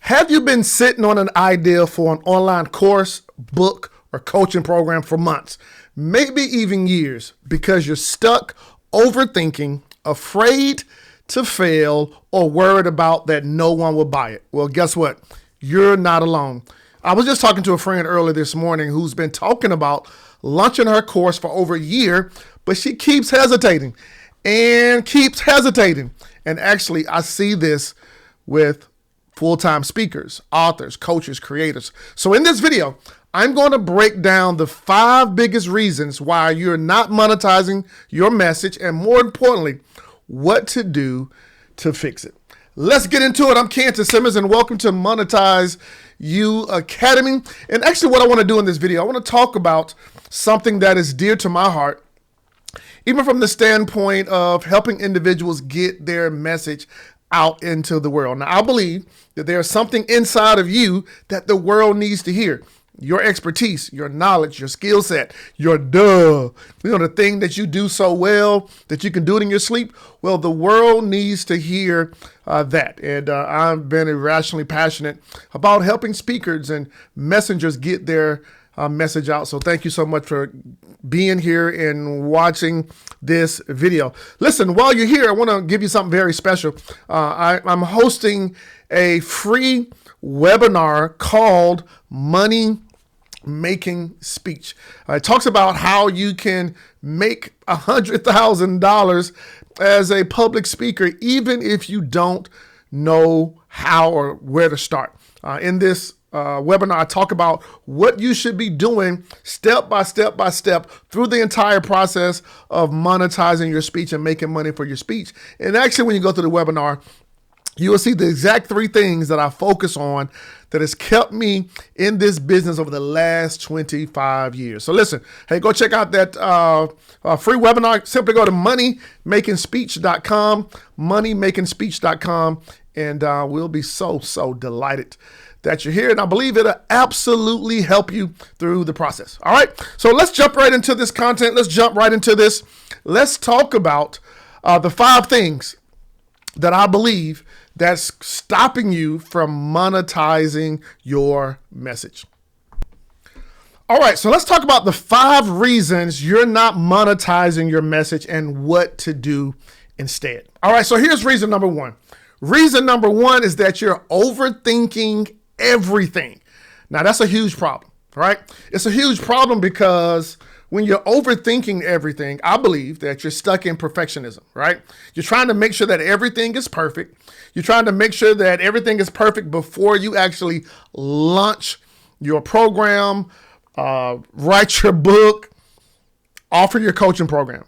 Have you been sitting on an idea for an online course, book, or coaching program for months, maybe even years, because you're stuck overthinking, afraid to fail, or worried about that no one will buy it? Well, guess what? You're not alone. I was just talking to a friend earlier this morning who's been talking about launching her course for over a year, but she keeps hesitating and keeps hesitating. And actually, I see this with full-time speakers, authors, coaches, creators. So in this video, I'm going to break down the 5 biggest reasons why you're not monetizing your message, and more importantly, what to do to fix it. Let's get into it. I'm Cantor Simmons, and welcome to Monetize You Academy. And actually, what I want to do in this video, I want to talk about something that is dear to my heart, even from the standpoint of helping individuals get their message out into the world. Now, I believe that there's something inside of you that the world needs to hear. Your expertise, your knowledge, your skill set, the thing that you do so well that you can do it in your sleep. Well, the world needs to hear that. And I've been irrationally passionate about helping speakers and messengers get their message out. So thank you so much for being here and watching this video. Listen, while you're here, I want to give you something very special. I'm hosting a free webinar called Money Making Speech. It talks about how you can make $100,000 as a public speaker, even if you don't know how or where to start. In this webinar, I talk about what you should be doing step by step by step through the entire process of monetizing your speech and making money for your speech. And actually, when you go through the webinar, you will see the exact 3 things that I focus on that has kept me in this business over the last 25 years. So listen, hey, go check out that free webinar. Simply go to moneymakingspeech.com, moneymakingspeech.com, and we'll be so delighted that you're here. And I believe it'll absolutely help you through the process. All right, so let's jump right into this content. Let's jump right into this. Let's talk about the 5 things that I believe that's stopping you from monetizing your message. All right, so let's talk about the 5 reasons you're not monetizing your message and what to do instead. All right, so here's reason number 1. Reason number 1 is that you're overthinking everything. Now, that's a huge problem, right? It's a huge problem because when you're overthinking everything, I believe that you're stuck in perfectionism, right? You're trying to make sure that everything is perfect. You're trying to make sure that everything is perfect before you actually launch your program, write your book, offer your coaching program.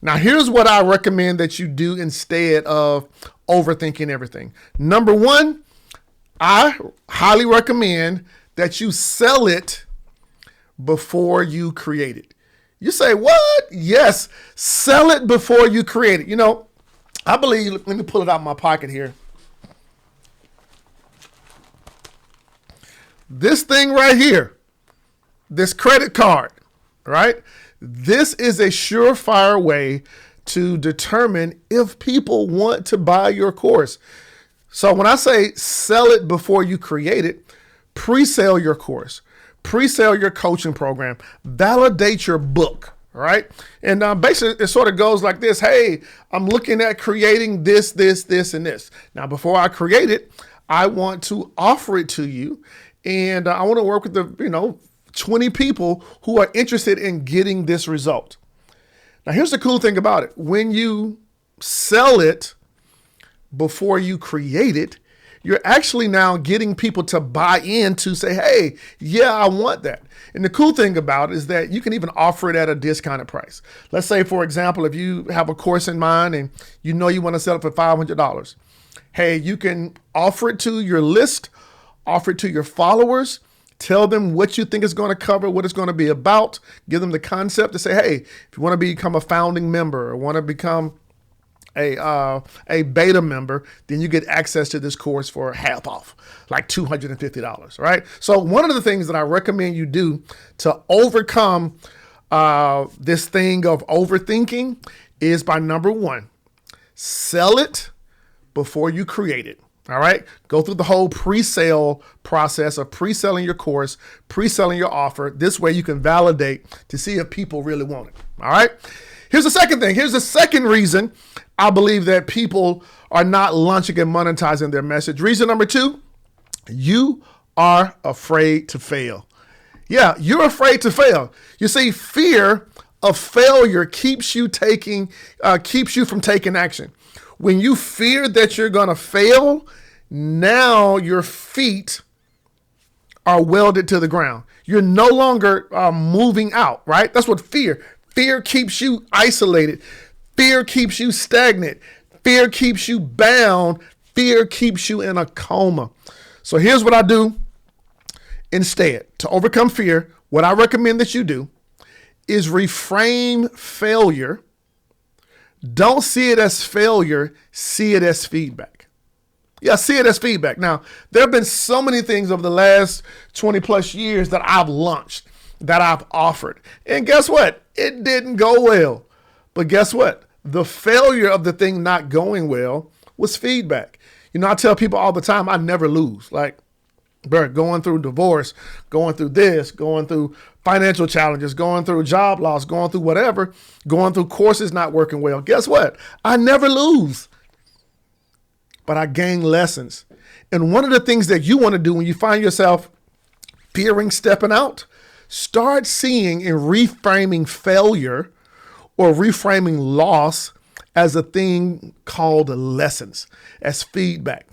Now, here's what I recommend that you do instead of overthinking everything. Number 1, I highly recommend that you sell it before you create it. You say, what? Yes, sell it before you create it. You know, I believe, let me pull it out of my pocket here. This thing right here, this credit card, right? This is a surefire way to determine if people want to buy your course. So when I say sell it before you create it, pre-sale your course. Pre-sale your coaching program, validate your book, right? And basically it sort of goes like this. Hey, I'm looking at creating this, and this. Now, before I create it, I want to offer it to you. And I want to work with the, 20 people who are interested in getting this result. Now, here's the cool thing about it. When you sell it before you create it, you're actually now getting people to buy in to say, hey, yeah, I want that. And the cool thing about it is that you can even offer it at a discounted price. Let's say, for example, if you have a course in mind and you want to sell it for $500, hey, you can offer it to your list, offer it to your followers, tell them what you think it's going to cover, what it's going to be about, give them the concept to say, hey, if you want to become a founding member or want to become a beta member, then you get access to this course for half off, like $250, right? So one of the things that I recommend you do to overcome this thing of overthinking is by number 1, sell it before you create it. All right. Go through the whole pre-sale process of pre-selling your course, pre-selling your offer. This way you can validate to see if people really want it. All right. Here's the second thing. Here's the second reason I believe that people are not launching and monetizing their message. Reason number 2, you are afraid to fail. Yeah, you're afraid to fail. You see, fear of failure keeps you from taking action. When you fear that you're going to fail, now your feet are welded to the ground. You're no longer moving out, right? That's what fear keeps you isolated. Fear keeps you stagnant. Fear keeps you bound. Fear keeps you in a coma. So here's what I do instead. To overcome fear, what I recommend that you do is reframe failure. Don't see it as failure, see it as feedback. Yeah, see it as feedback. Now, there have been so many things over the last 20 plus years that I've launched, that I've offered. And guess what? It didn't go well. But guess what? The failure of the thing not going well was feedback. You know, I tell people all the time, I never lose. Like, bro, going through divorce, going through this, going through financial challenges, going through job loss, going through whatever, going through courses not working well. Guess what? I never lose, but I gain lessons. And one of the things that you want to do when you find yourself fearing stepping out, start seeing and reframing failure or reframing loss as a thing called lessons, as feedback.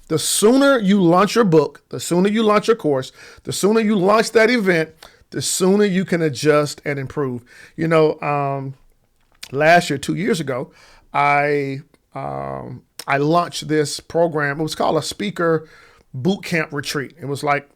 The sooner you launch your book, the sooner you launch your course, the sooner you launch that event, the sooner you can adjust and improve. You know, last year, 2 years ago, I launched this program. It was called a speaker boot camp retreat. It was like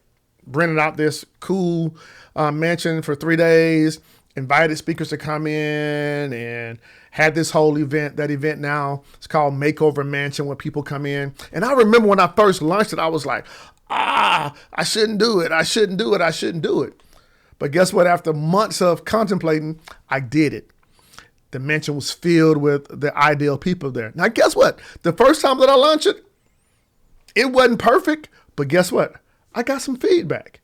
rented out this cool mansion for 3 days, invited speakers to come in, and had this whole event. That event now is called Makeover Mansion, where people come in. And I remember when I first launched it, I was like, I shouldn't do it. I shouldn't do it. But guess what? After months of contemplating, I did it. The mansion was filled with the ideal people there. Now, guess what? The first time that I launched it, it wasn't perfect, but guess what? I got some feedback.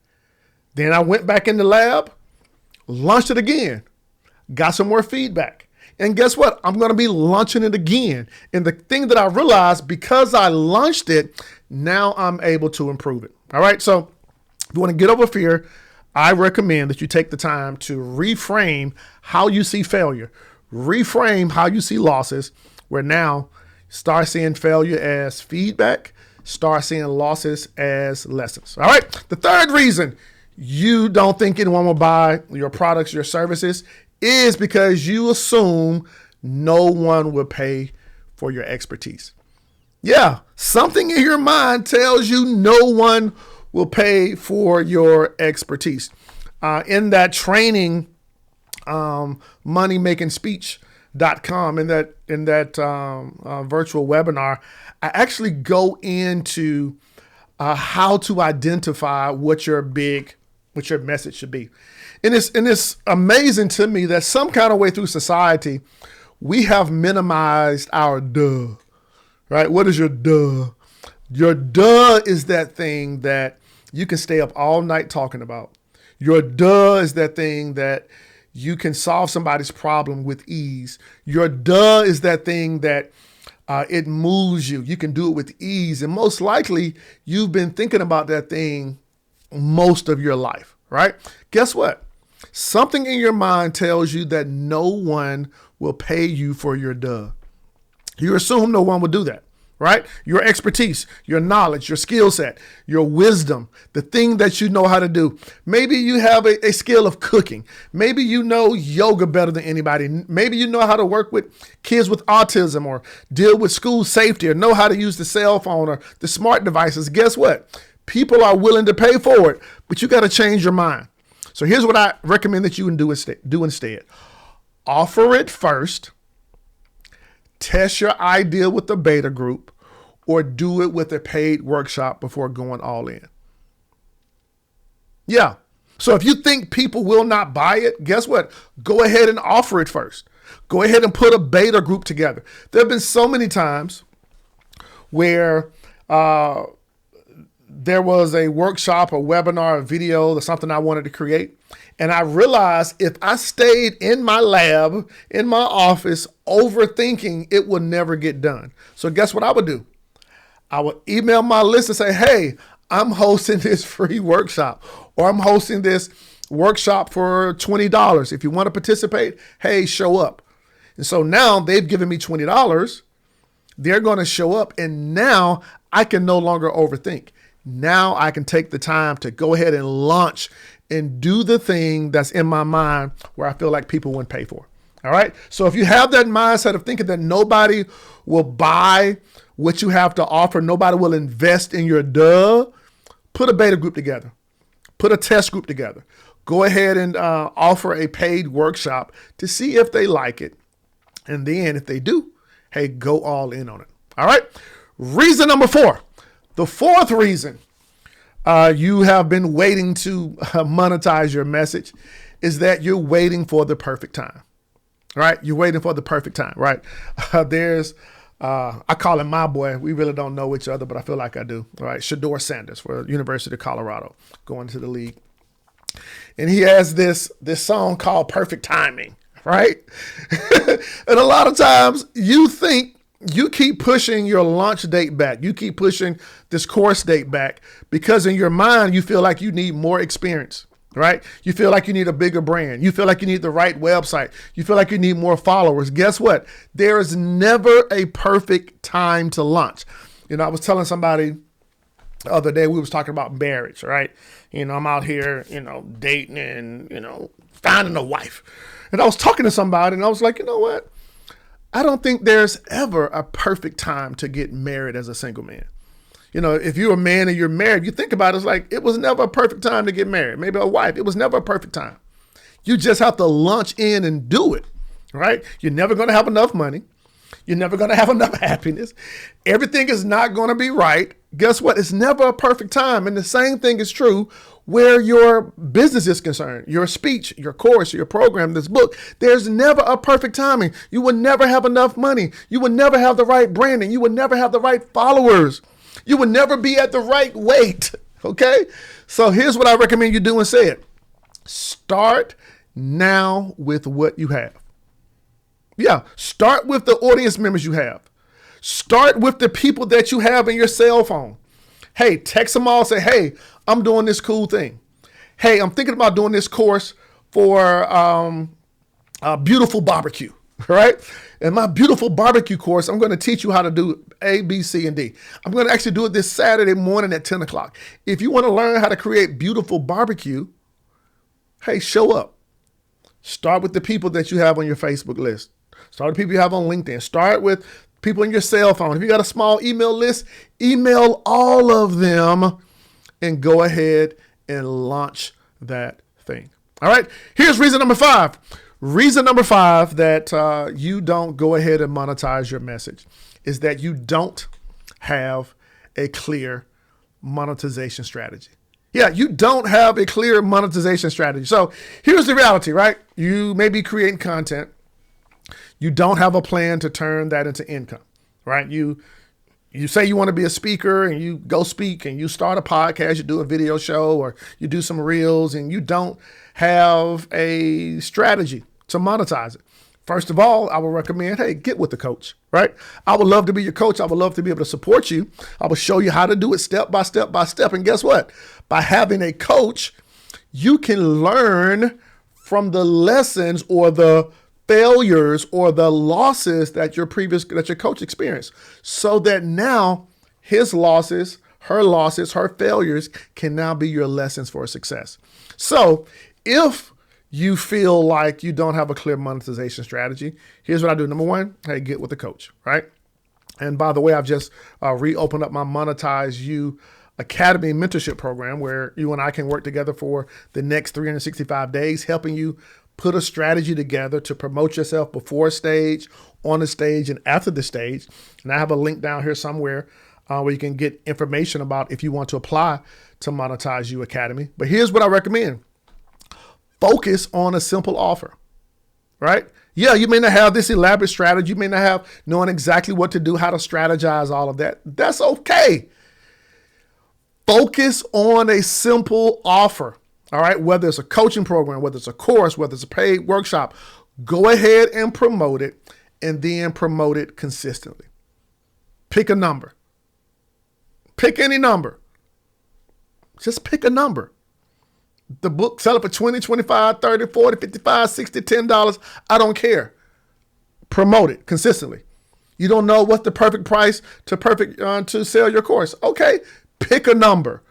Then I went back in the lab, launched it again, got some more feedback. And guess what? I'm going to be launching it again. And the thing that I realized, because I launched it, now I'm able to improve it. All right. So if you want to get over fear, I recommend that you take the time to reframe how you see failure, reframe how you see losses, where now start seeing failure as feedback, start seeing losses as lessons. All right. The third reason you don't think anyone will buy your products, your services, is because you assume no one will pay for your expertise. Yeah, something in your mind tells you no one will pay for your expertise. In that training, moneymakingspeech.com, in that virtual webinar, I actually go into how to identify what your message should be. And it's amazing to me that some kind of way through society, we have minimized our duh, right? What is your duh? Your duh is that thing that you can stay up all night talking about. Your duh is that thing that you can solve somebody's problem with ease. Your duh is that thing that it moves you. You can do it with ease. And most likely you've been thinking about that thing most of your life, right? Guess what? Something in your mind tells you that no one will pay you for your duh. You assume no one will do that, right? Your expertise, your knowledge, your skill set, your wisdom, the thing that you know how to do. Maybe you have a skill of cooking. Maybe you know yoga better than anybody. Maybe you know how to work with kids with autism or deal with school safety or know how to use the cell phone or the smart devices. Guess what? People are willing to pay for it, but you got to change your mind. So here's what I recommend that you can do instead. Offer it first, test your idea with the beta group, or do it with a paid workshop before going all in. Yeah. So if you think people will not buy it, guess what? Go ahead and offer it first. Go ahead and put a beta group together. There have been so many times where there was a workshop, a webinar, a video, or something I wanted to create. And I realized if I stayed in my lab, in my office, overthinking, it would never get done. So guess what I would do? I would email my list and say, hey, I'm hosting this free workshop, or I'm hosting this workshop for $20. If you want to participate, hey, show up. And so now they've given me $20. They're going to show up. And now I can no longer overthink. Now I can take the time to go ahead and launch and do the thing that's in my mind where I feel like people wouldn't pay for. All right. So if you have that mindset of thinking that nobody will buy what you have to offer, nobody will invest in your put a beta group together, put a test group together, go ahead and offer a paid workshop to see if they like it. And then if they do, hey, go all in on it. All right. Reason number 4. The fourth reason you have been waiting to monetize your message is that you're waiting for the perfect time, right? You're waiting for the perfect time, right? I call him my boy. We really don't know each other, but I feel like I do, right? Shador Sanders for University of Colorado, going to the league. And he has this song called Perfect Timing, right? And a lot of times you think, you keep pushing your launch date back. You keep pushing this course date back because in your mind, you feel like you need more experience, right? You feel like you need a bigger brand. You feel like you need the right website. You feel like you need more followers. Guess what? There is never a perfect time to launch. I was telling somebody the other day, we was talking about marriage, right? I'm out here, dating and, finding a wife. And I was talking to somebody and I was like, you know what? I don't think there's ever a perfect time to get married as a single man. If you're a man and you're married, you think about it, it's like it was never a perfect time to get married. Maybe a wife, it was never a perfect time. You just have to launch in and do it, right? You're never going to have enough money. You're never going to have enough happiness. Everything is not going to be right. Guess what? It's never a perfect time. And the same thing is true where your business is concerned, your speech, your course, your program, this book. There's never a perfect timing. You will never have enough money. You will never have the right branding. You will never have the right followers. You will never be at the right weight. Okay? So here's what I recommend you do and say it. Start now with what you have. Yeah, start with the audience members you have. Start with the people that you have in your cell phone. Hey, text them all, say, hey, I'm doing this cool thing. Hey, I'm thinking about doing this course for a beautiful barbecue, right? In my beautiful barbecue course, I'm going to teach you how to do A, B, C, and D. I'm going to actually do it this Saturday morning at 10 o'clock. If you want to learn how to create beautiful barbecue, hey, show up. Start with the people that you have on your Facebook list. Start with people you have on LinkedIn. Start with people in your cell phone. If you got a small email list, email all of them and go ahead and launch that thing. All right. Here's reason number 5. Reason number 5 that you don't go ahead and monetize your message is that you don't have a clear monetization strategy. Yeah, you don't have a clear monetization strategy. So here's the reality, right? You may be creating content. You don't have a plan to turn that into income, right? You say you want to be a speaker and you go speak and you start a podcast, you do a video show or you do some reels and you don't have a strategy to monetize it. First of all, I would recommend, hey, get with the coach, right? I would love to be your coach. I would love to be able to support you. I will show you how to do it step by step by step. And guess what? By having a coach, you can learn from the lessons or the failures or the losses that your coach experienced, so that now his losses, her failures can now be your lessons for success. So if you feel like you don't have a clear monetization strategy, here's what I do. Number 1, hey, get with the coach, right? And by the way, I've just reopened up my Monetize You Academy mentorship program where you and I can work together for the next 365 days, helping you put a strategy together to promote yourself before a stage, on a stage, and after the stage. And I have a link down here somewhere where you can get information about if you want to apply to Monetize You Academy. But here's what I recommend. Focus on a simple offer, right? Yeah, you may not have this elaborate strategy. You may not have knowing exactly what to do, how to strategize all of that. That's okay. Focus on a simple offer. All right. Whether it's a coaching program, whether it's a course, whether it's a paid workshop, go ahead and promote it, and then promote it consistently. Pick a number. Pick any number. Just pick a number. The book, sell it for $20, $25, $30, $40, $55, $60, $10. I don't care. Promote it consistently. You don't know what's the perfect price to sell your course. Okay, pick a number.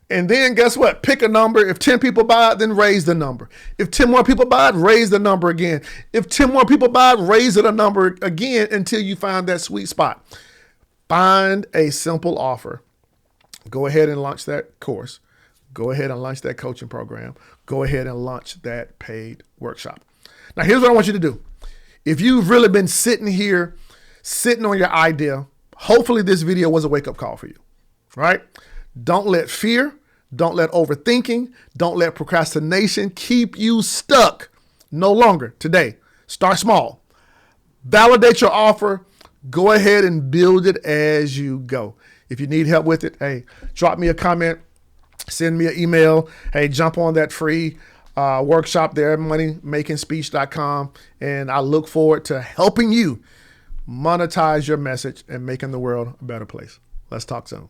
And then guess what? Pick a number. If 10 people buy it, then raise the number. If 10 more people buy it, raise the number again. If 10 more people buy it, raise it a number again until you find that sweet spot. Find a simple offer. Go ahead and launch that course. Go ahead and launch that coaching program. Go ahead and launch that paid workshop. Now, here's what I want you to do. If you've really been sitting on your idea, hopefully this video was a wake-up call for you, right? Don't let fear, don't let overthinking, don't let procrastination keep you stuck no longer today. Start small. Validate your offer. Go ahead and build it as you go. If you need help with it, hey, drop me a comment, send me an email. Hey, jump on that free workshop there at moneymakingspeech.com. And I look forward to helping you monetize your message and making the world a better place. Let's talk soon.